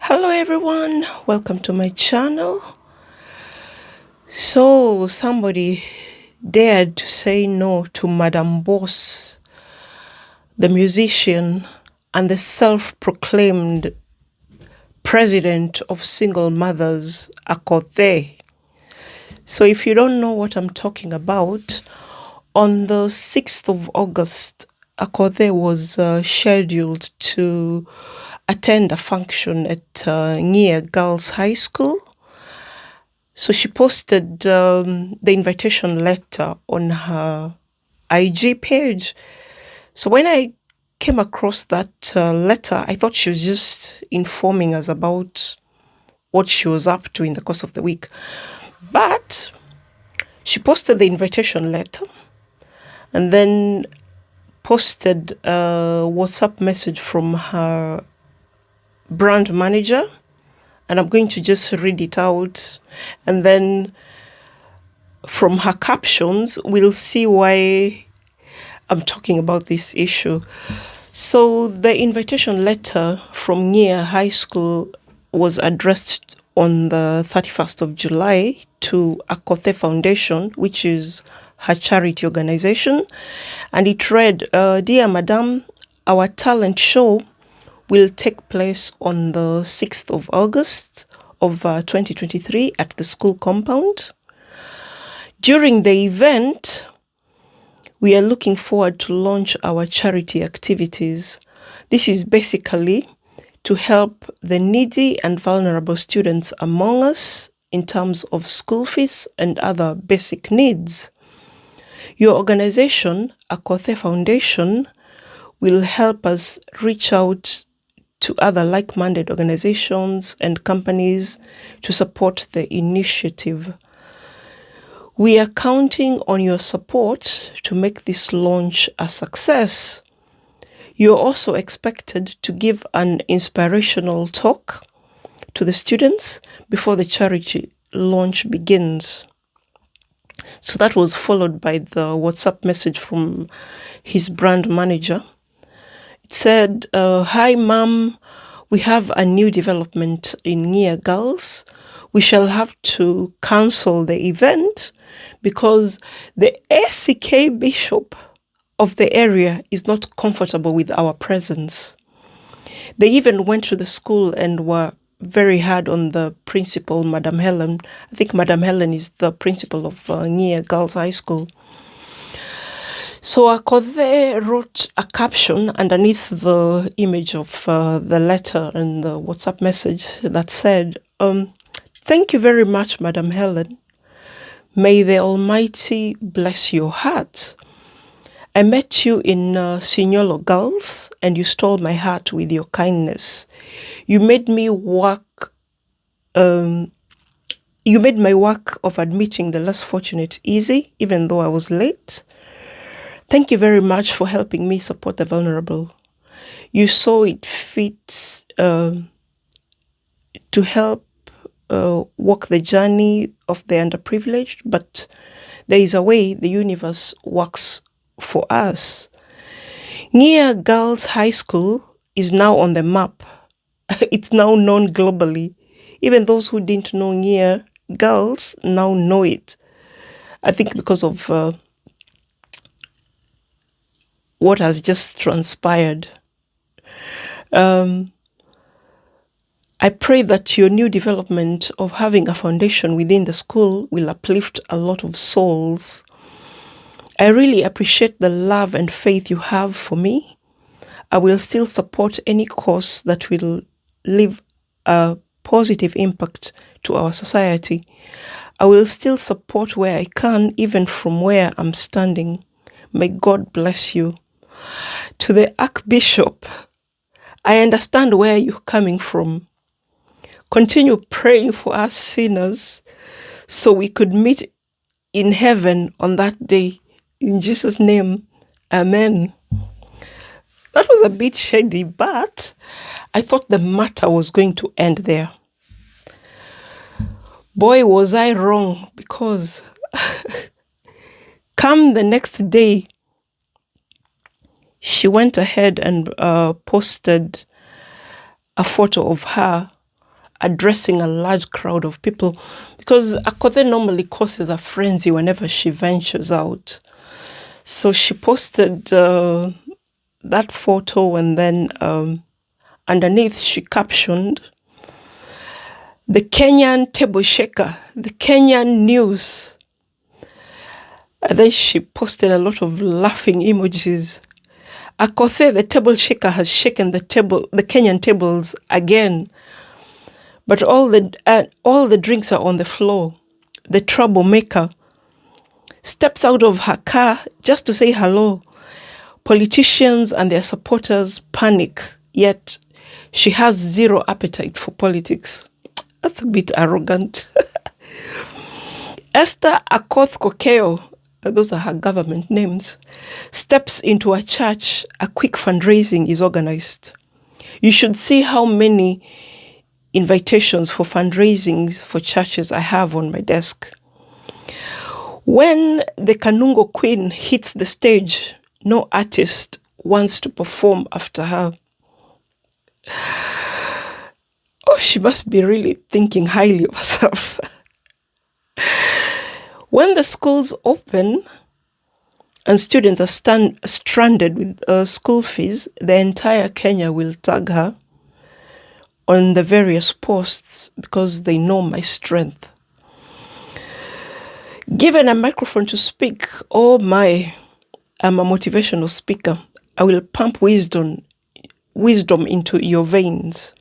Hello everyone, welcome to my channel. So somebody dared to say no to Madam Boss, the musician and the self-proclaimed president of single mothers, Akothee. So if you don't know what I'm talking about, on the 6th of August, Akothee was scheduled to attend a function at Ngia Girls High School. So she posted the invitation letter on her IG page. So when I came across that letter, I thought she was just informing us about what she was up to in the course of the week. But she posted the invitation letter and then posted a WhatsApp message from her brand manager. And I'm going to just read it out. And then from her captions, we'll see why I'm talking about this issue. So the invitation letter from Ngia High School was addressed on the 31st of July to Akothee Foundation, which is her charity organization. And it read, Dear Madam, our talent show will take place on the 6th of August of 2023 at the school compound. During the event, we are looking forward to launch our charity activities. This is basically to help the needy and vulnerable students among us in terms of school fees and other basic needs. Your organization, Akothee Foundation, will help us reach out to other like-minded organizations and companies to support the initiative. We are counting on your support to make this launch a success. You're also expected to give an inspirational talk to the students before the charity launch begins. So that was followed by the WhatsApp message from his brand manager. It said, Hi, Mom. We have a new development in Ngia Girls. We shall have to cancel the event because the ACK bishop of the area is not comfortable with our presence. They even went to the school and were very hard on the principal, Madam Helen. I think Madam Helen is the principal of Ngia Girls High School. So Akothee wrote a caption underneath the image of the letter and the WhatsApp message that said, Thank you very much, Madam Helen. May the Almighty bless your heart. I met you in Signolo Girls and you stole my heart with your kindness. You made my work of admitting the less fortunate easy, even though I was late. Thank you very much for helping me support the vulnerable. You saw it fit to help walk the journey of the underprivileged, but there is a way the universe works for us. Ngia Girls High School is now on the map. It's now known globally. Even those who didn't know Ngia Girls now know it. I think because of what has just transpired. I pray that your new development of having a foundation within the school will uplift a lot of souls. I really appreciate the love and faith you have for me. I will still support any cause that will leave a positive impact to our society. I will still support where I can, even from where I'm standing. May God bless you. To the Archbishop, I understand where you're coming from. Continue praying for us sinners so we could meet in heaven on that day. In Jesus' name, amen. That was a bit shady, but I thought the matter was going to end there. Boy, was I wrong, because come the next day, she went ahead and posted a photo of her addressing a large crowd of people, because Akothee normally causes a frenzy whenever she ventures out. So she posted that photo, and then underneath she captioned, "The Kenyan table shaker, the Kenyan news." And then she posted a lot of laughing emojis. Akothee, the table shaker, has shaken the Kenyan tables again. But all the drinks are on the floor. The troublemaker steps out of her car just to say hello. Politicians and their supporters panic, yet she has zero appetite for politics. That's a bit arrogant. Esther Akoth Kokeo, those are her government names, steps into a church. A quick fundraising is organized. You should see how many invitations for fundraisings for churches I have on my desk. When the Kanungo Queen hits the stage, no artist wants to perform after her. Oh, she must be really thinking highly of herself. When the schools open and students are stranded with school fees, the entire Kenya will tag her on the various posts because they know my strength. Given a microphone to speak, oh my, I'm a motivational speaker. I will pump wisdom into your veins.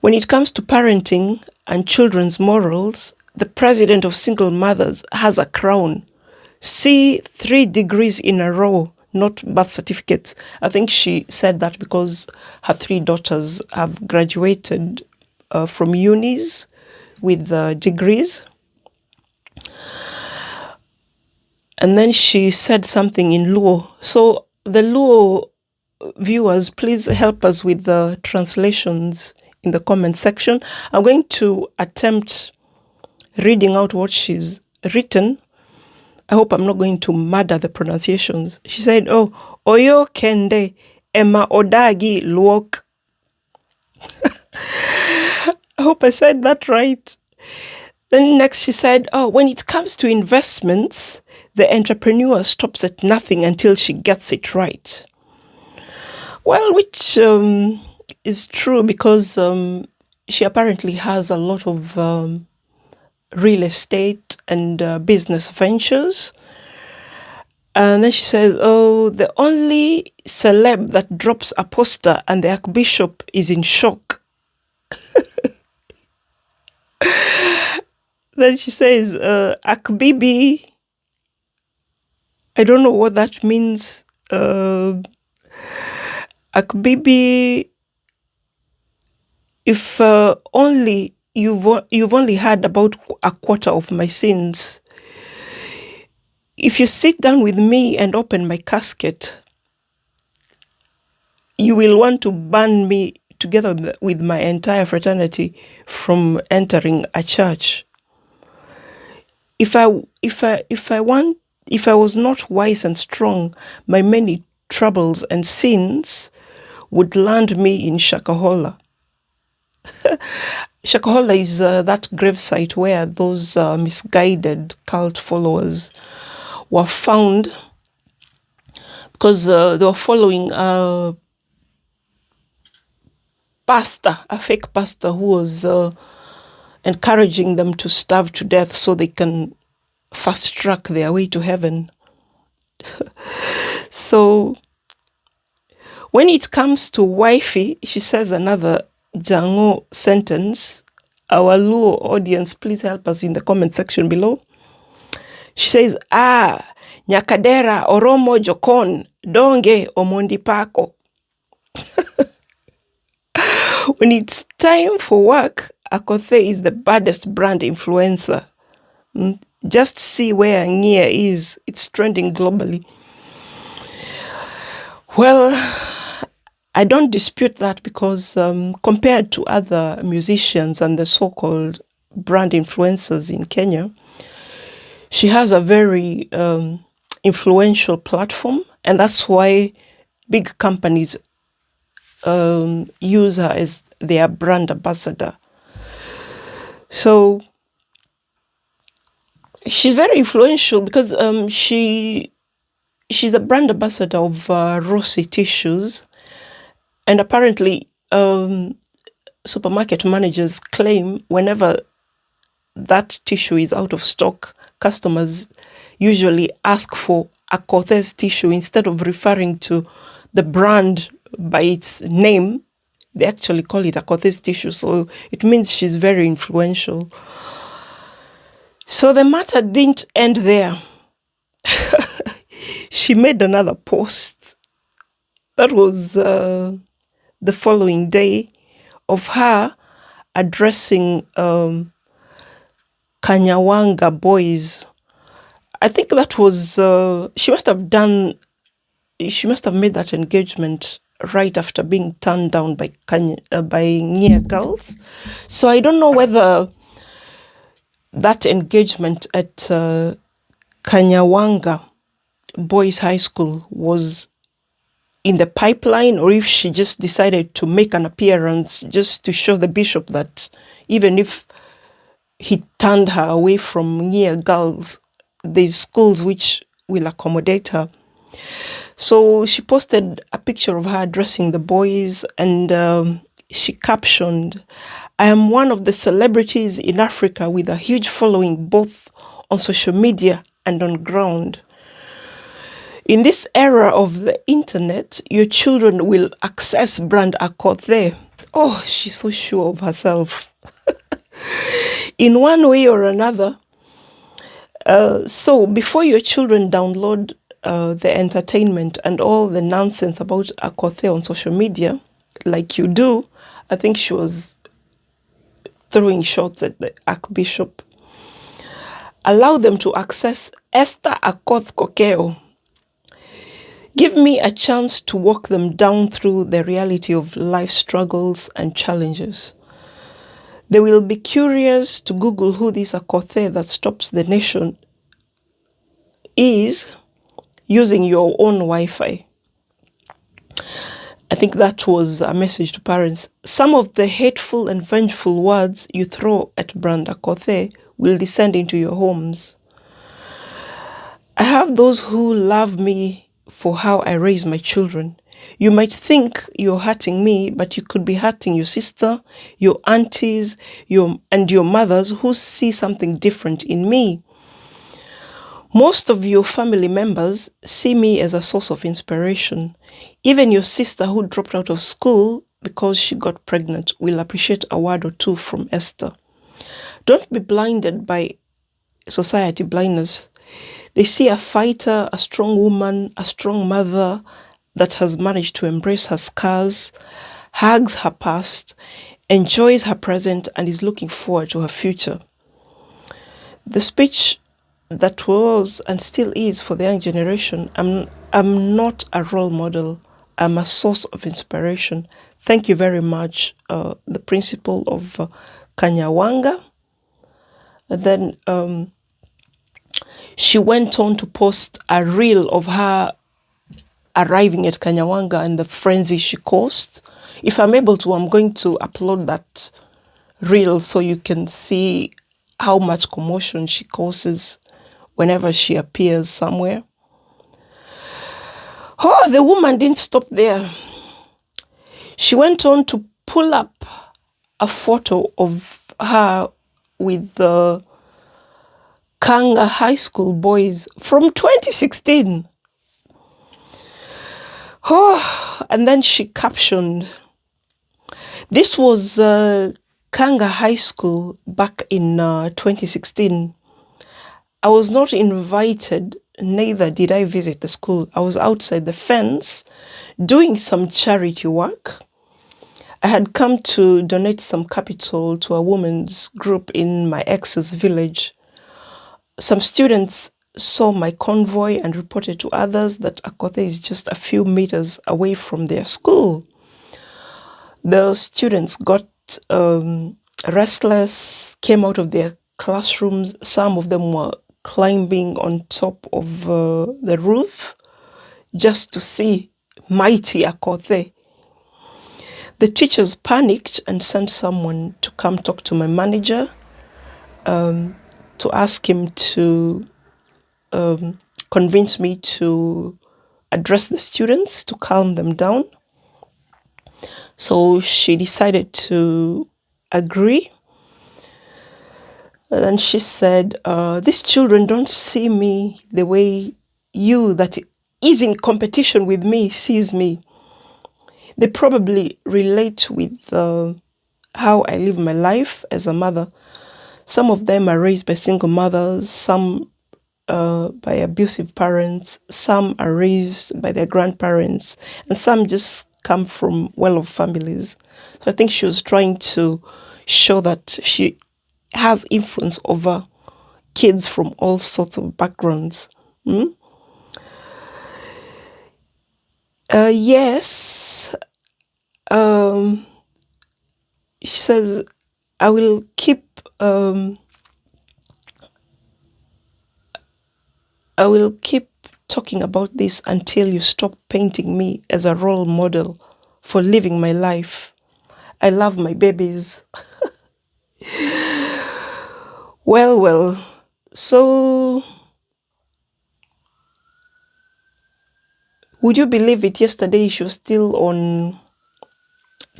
When it comes to parenting and children's morals, the president of single mothers has a crown. See 3 degrees in a row, not birth certificates. I think she said that because her 3 daughters have graduated from unis with degrees. And then she said something in Luo. So the Luo viewers, please help us with the translations in the comment section. I'm going to attempt reading out what she's written. I hope I'm not going to murder the pronunciations. She said, "Oh, Oyo Kende Emma Odagi Luok." I hope I said that right. Then next she said, "Oh, when it comes to investments, the entrepreneur stops at nothing until she gets it right." Well, which is true, because she apparently has a lot of real estate and business ventures. And then she says, "Oh, the only celeb that drops a poster and the Archbishop is in shock." Then she says, "Akbibi," I don't know what that means. Akbibi, if only you've only heard about a quarter of my sins. If you sit down with me and open my casket, you will want to ban me together with my entire fraternity from entering a church. If I was not wise and strong, my many troubles and sins would land me in Shakahola. Shakahola is that gravesite where those misguided cult followers were found because they were following a fake pastor who was encouraging them to starve to death so they can fast track their way to heaven. So when it comes to wifey, she says another Jango sentence. Our Luo audience, please help us in the comment section below. She says, Nyakadera Oromo Jokon, Donge Omondi Pako. When it's time for work, Akothee is the baddest brand influencer. Just see where Ngia is. It's trending globally. Well, I don't dispute that, because compared to other musicians and the so-called brand influencers in Kenya, she has a very influential platform, and that's why big companies use her as their brand ambassador. So she's very influential because she's a brand ambassador of Rossi tissues, and apparently supermarket managers claim whenever that tissue is out of stock, customers usually ask for Akothee's tissue instead of referring to the brand by its name. They actually call it Akothee's tissue, so it means she's very influential. So the matter didn't end there. She made another post. That was the following day of her addressing Kanyawanga boys. I think that was, she must have made that engagement right after being turned down by Nia girls. So I don't know whether that engagement at Kanyawanga Boys High School was in the pipeline, or if she just decided to make an appearance just to show the bishop that even if he turned her away from Nia girls, there's schools which will accommodate her. So she posted a picture of her addressing the boys, and she captioned, "I am one of the celebrities in Africa with a huge following both on social media and on ground. In this era of the internet, your children will access brand Akothee." Oh, she's so sure of herself. In one way or another. So before your children download the entertainment and all the nonsense about Akothee on social media, like you do, I think she was throwing shots at the Archbishop. Allow them to access Esther Akoth Kokeo. Give me a chance to walk them down through the reality of life struggles and challenges. They will be curious to Google who this Akothee that stops the nation is using your own Wi-Fi. I think that was a message to parents. Some of the hateful and vengeful words you throw at brand Akothee will descend into your homes. I have those who love me for how I raise my children. You might think you're hurting me, but you could be hurting your sister, your aunties, and your mothers who see something different in me. Most of your family members see me as a source of inspiration. Even your sister who dropped out of school because she got pregnant will appreciate a word or two from Esther. Don't be blinded by society blindness. They see a fighter, a strong woman, a strong mother that has managed to embrace her scars, hugs her past, enjoys her present, and is looking forward to her future. The speech that was and still is for the young generation, I'm not a role model. I'm a source of inspiration. Thank you very much, the principal of Kanyawanga. And then she went on to post a reel of her arriving at Kanyawanga and the frenzy she caused. If I'm able to, I'm going to upload that reel so you can see how much commotion she causes whenever she appears somewhere. Oh, the woman didn't stop there. She went on to pull up a photo of her with the Kanga High School boys from 2016. Oh, and then she captioned, this was Kanga High School back in 2016. I was not invited, neither did I visit the school. I was outside the fence doing some charity work. I had come to donate some capital to a women's group in my ex's village. Some students saw my convoy and reported to others that Akothee is just a few meters away from their school. The students got restless, came out of their classrooms. Some of them were climbing on top of the roof just to see mighty Akothee. The teachers panicked and sent someone to come talk to my manager, to ask him to convince me to address the students, to calm them down. So she decided to agree. And then she said, these children don't see me the way you that is in competition with me sees me. They probably relate with how I live my life as a mother. Some of them are raised by single mothers, some by abusive parents, some are raised by their grandparents, and some just come from well-off families. So I think she was trying to show that she has influence over kids from all sorts of backgrounds. Yes. She says, I will keep talking about this until you stop painting me as a role model for living my life. I love my babies. Well. So, would you believe it? Yesterday she was still on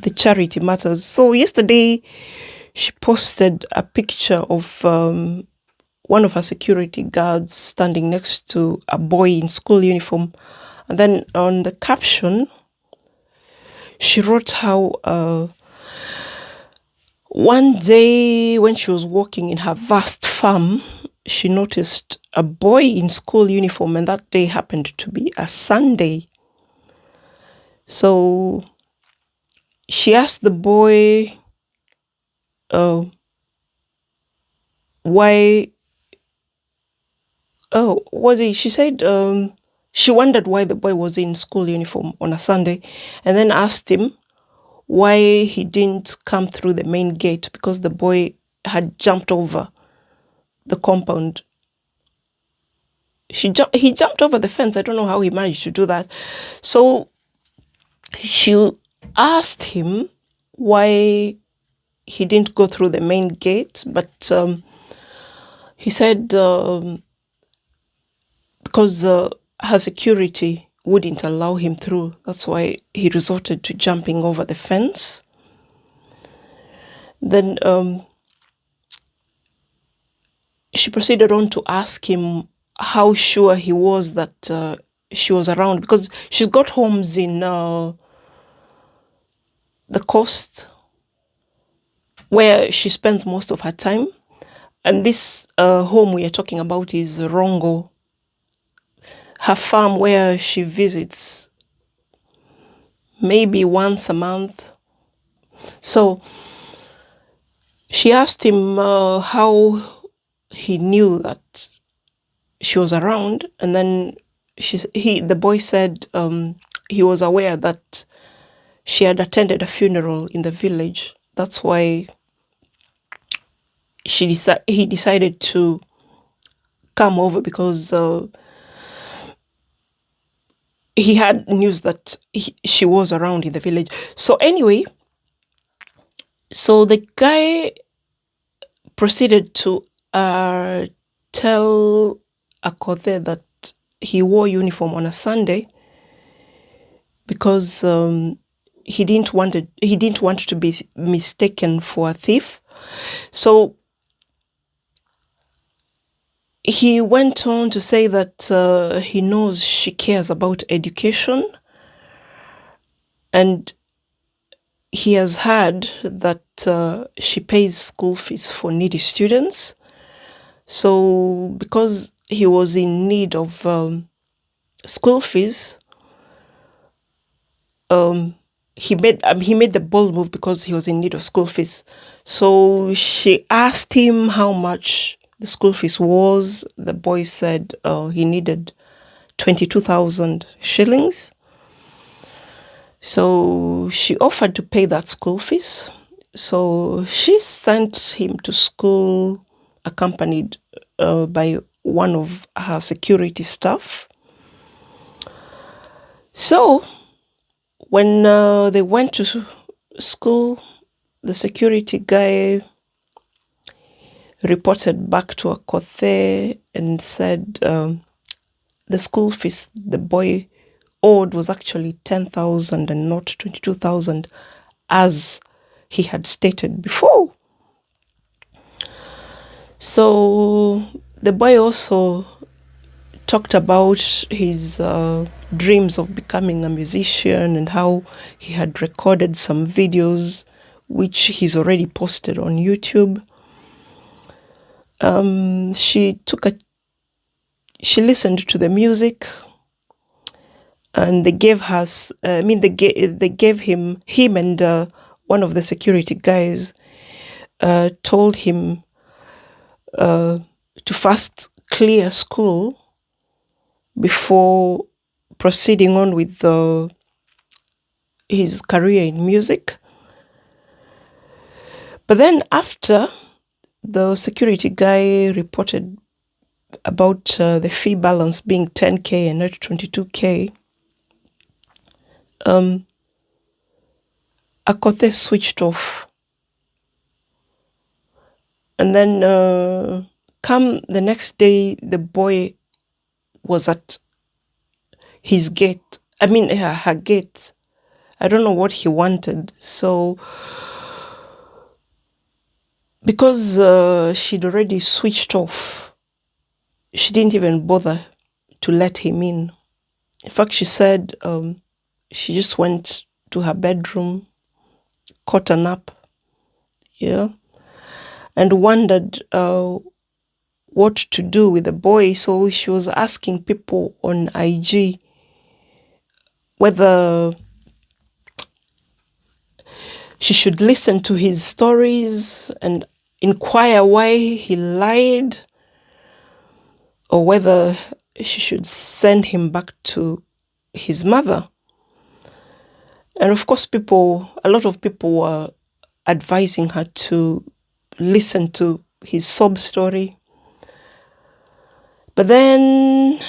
the charity matters. So yesterday she posted a picture of one of her security guards standing next to a boy in school uniform. And then on the caption, she wrote how one day when she was walking in her vast farm, she noticed a boy in school uniform, and that day happened to be a Sunday. So she asked the boy why. She said she wondered why the boy was in school uniform on a Sunday, and then asked him why he didn't come through the main gate, because the boy had jumped over the compound. He jumped over the fence. I don't know how he managed to do that. So she asked him why he didn't go through the main gate, but he said because her security wouldn't allow him through. That's why he resorted to jumping over the fence. Then she proceeded on to ask him how sure he was that she was around, because she's got homes in the coast where she spends most of her time. And this home we are talking about is Rongo, her farm, where she visits maybe once a month. So she asked him how he knew that she was around, and then the boy said he was aware that she had attended a funeral in the village. That's why he decided to come over, because he had news that she was around in the village. So anyway, so the guy proceeded to tell Akothee that he wore uniform on a Sunday because he didn't want to be mistaken for a thief. So he went on to say that he knows she cares about education, and he has heard that she pays school fees for needy students. So because he was in need of school fees, he made the bold move because he was in need of school fees. So she asked him how much the school fees was. The boy said he needed 22,000 shillings. So she offered to pay that school fees. So she sent him to school accompanied by one of her security staff. So when they went to school, the security guy reported back to Akothee and said the school fees the boy owed was actually 10,000 and not 22,000, as he had stated before. So the boy also talked about his dreams of becoming a musician and how he had recorded some videos which he's already posted on YouTube. She listened to the music, and they gave him and one of the security guys told him to first clear school before proceeding on with his career in music. But then after the security guy reported about the fee balance being 10K and not 22K, Akothee switched off. And then come the next day, the boy was at his gate. Her gate. I don't know what he wanted. So, because she'd already switched off, she didn't even bother to let him in. In fact, she said she just went to her bedroom, caught a nap, and wondered what to do with the boy. So she was asking people on IG whether she should listen to his stories and inquire why he lied, or whether she should send him back to his mother. And of course, a lot of people were advising her to listen to his sob story. But then,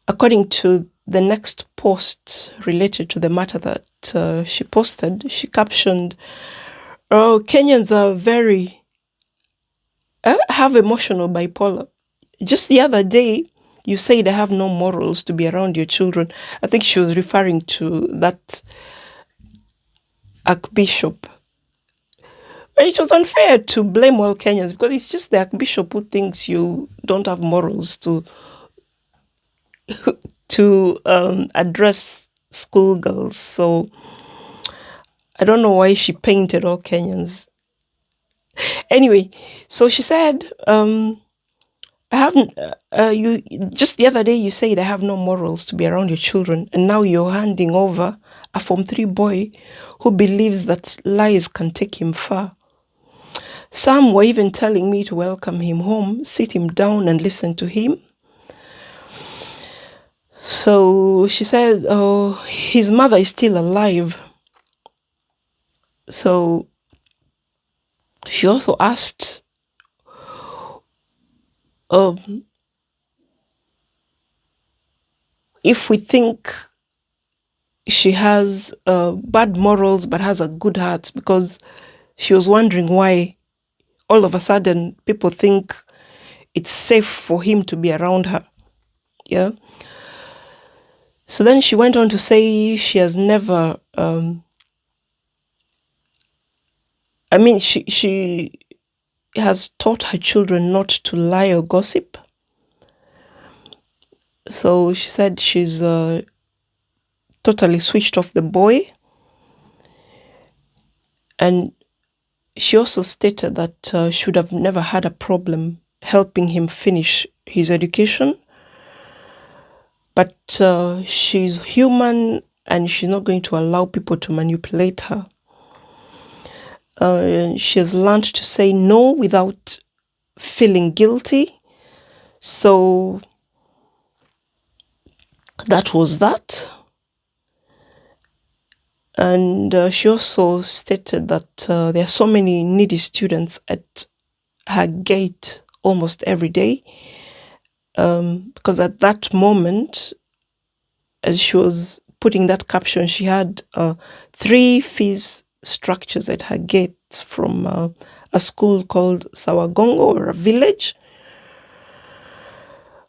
according to the next post related to the matter that she posted, she captioned, "Oh, Kenyans are have emotional bipolar. Just the other day, you said I have no morals to be around your children." I think she was referring to that Archbishop. But it was unfair to blame all Kenyans, because it's just the Archbishop who thinks you don't have morals to address schoolgirls. So I don't know why she painted all Kenyans. Anyway, so she said, I haven't, you just the other day you said I have no morals to be around your children, and now you're handing over a Form 3 boy who believes that lies can take him far. Some were even telling me to welcome him home, sit him down and listen to him. So she said, oh, his mother is still alive. So she also asked if we think she has bad morals but has a good heart, because she was wondering why all of a sudden people think it's safe for him to be around her. Yeah. So then she went on to say she has never, she has taught her children not to lie or gossip. So she said she's totally switched off the boy. And she also stated that she would have never had a problem helping him finish his education. But she's human and she's not going to allow people to manipulate her. She has learned to say no without feeling guilty. So that was that. And she also stated that there are so many needy students at her gate almost every day. Because at that moment, as she was putting that caption, she had 3 fees structures at her gate from a school called Sawagongo, or a village.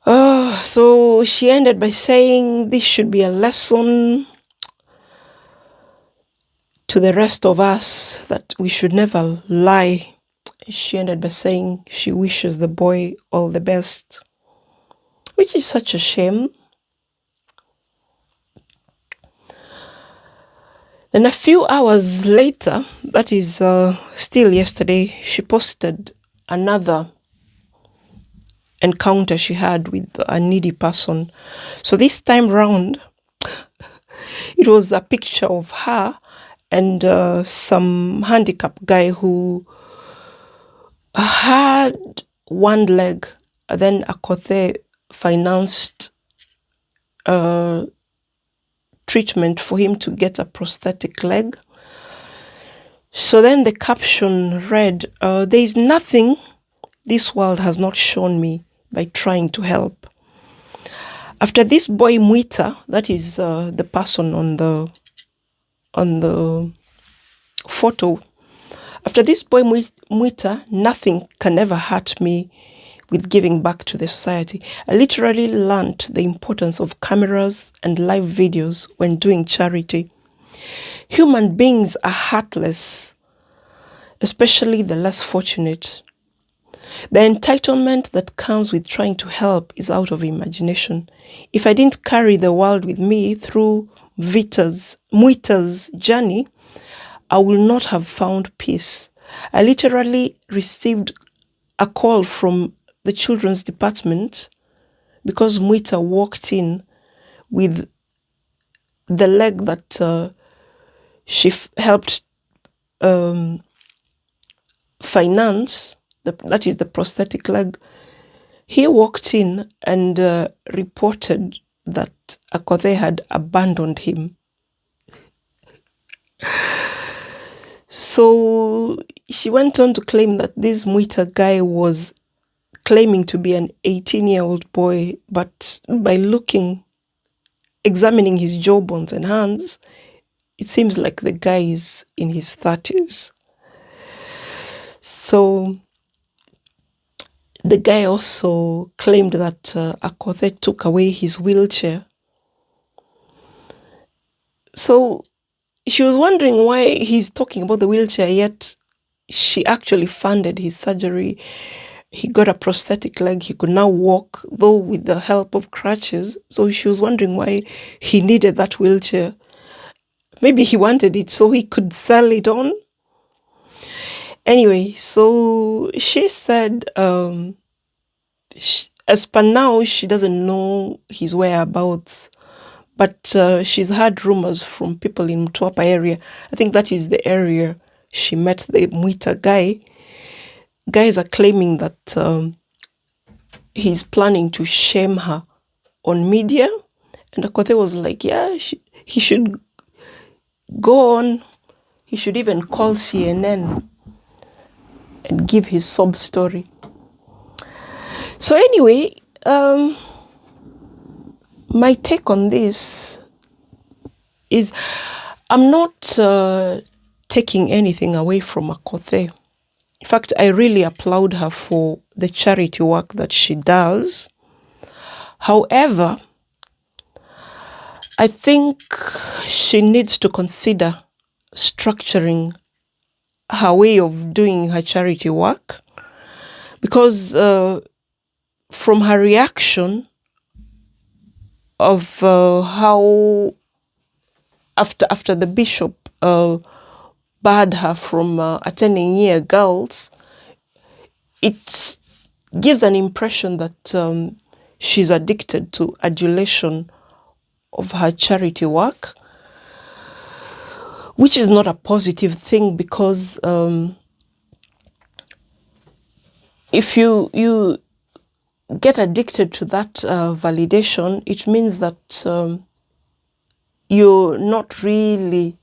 So she ended by saying this should be a lesson to the rest of us that we should never lie. She ended by saying she wishes the boy all the best, which is such a shame. Then a few hours later, that is still yesterday, she posted another encounter she had with a needy person. So this time round, it was a picture of her and some handicapped guy who had one leg. Then Akothee financed treatment for him to get a prosthetic leg. So then the caption read, there is nothing this world has not shown me by trying to help. After this boy Mwita, that is the person on the photo, after this boy Mwita, nothing can ever hurt me with giving back to the society. I literally learned the importance of cameras and live videos when doing charity. Human beings are heartless, especially the less fortunate. The entitlement that comes with trying to help is out of imagination. If I didn't carry the world with me through Mwita's journey, I will not have found peace. I literally received a call from the children's department because Mwita walked in with the leg that she helped finance, that is the prosthetic leg. He walked in and reported that Akothee had abandoned him. So she went on to claim that this Mwita guy was claiming to be an 18-year-old boy, but by examining his jawbones and hands, it seems like the guy is in his 30s. So the guy also claimed that Akothee took away his wheelchair. So she was wondering why he's talking about the wheelchair, yet she actually funded his surgery. He got a prosthetic leg. He could now walk, though with the help of crutches. So she was wondering why he needed that wheelchair. Maybe he wanted it so he could sell it on. Anyway, so she said, as per now, she doesn't know his whereabouts, but she's heard rumors from people in Mtwapa area. I think that is the area she met the Mwita guy. Guys are claiming that he's planning to shame her on media. And Akothee was like, yeah, he should go on. He should even call CNN and give his sob story. So anyway, my take on this is I'm not taking anything away from Akothee. In fact, I really applaud her for the charity work that she does. However, I think she needs to consider structuring her way of doing her charity work, because from her reaction of how after the bishop barred her from attending Year Girls, it gives an impression that she's addicted to adulation of her charity work, which is not a positive thing, because if you get addicted to that validation, it means that you're not really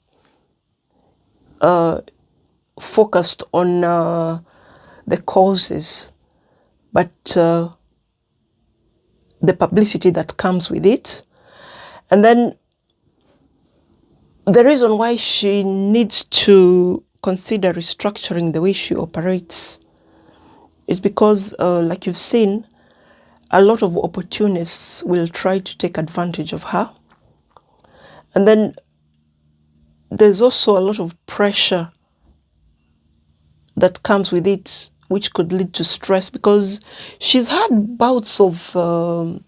focused on the causes, but the publicity that comes with it. And then the reason why she needs to consider restructuring the way she operates is because, like you've seen, a lot of opportunists will try to take advantage of her. And then there's also a lot of pressure that comes with it, which could lead to stress, because she's had bouts of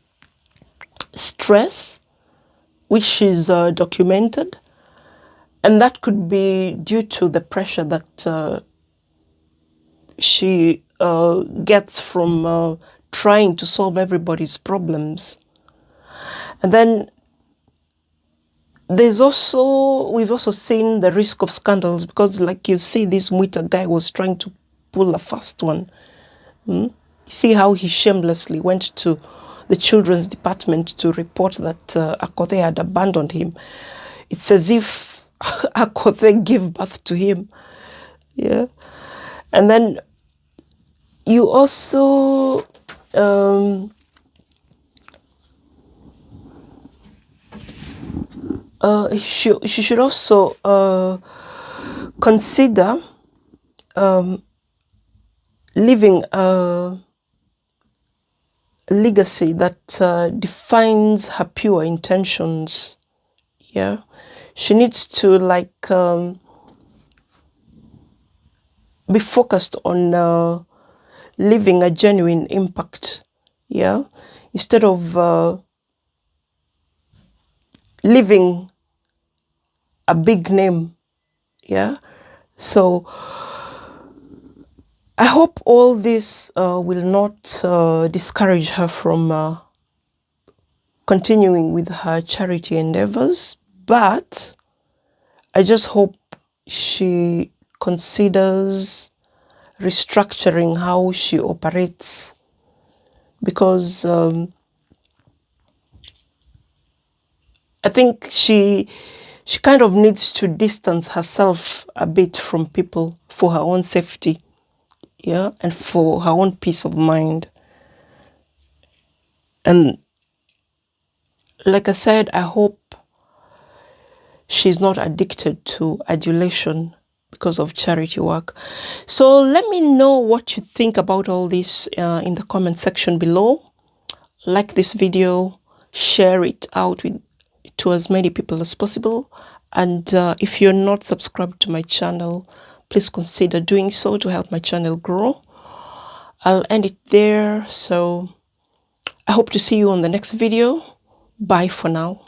stress, which she's documented. And that could be due to the pressure that she gets from trying to solve everybody's problems. And then we've also seen the risk of scandals, because like you see, this Mwita guy was trying to pull a fast one. You see how he shamelessly went to the children's department to report that Akothee had abandoned him. It's as if Akothee gave birth to him. Yeah. And then you also she should also consider leaving a legacy that defines her pure intentions. Yeah, she needs to be focused on leaving a genuine impact. Yeah, instead of leaving a big name. Yeah, so I hope all this will not discourage her from continuing with her charity endeavors, but I just hope she considers restructuring how she operates, because I think she kind of needs to distance herself a bit from people for her own safety, yeah, and for her own peace of mind. And like I said, I hope she's not addicted to adulation because of charity work. So let me know what you think about all this in the comment section below. Like this video, share it out to as many people as possible. And if you're not subscribed to my channel, please consider doing so to help my channel grow. I'll end it there. So I hope to see you on the next video. Bye for now.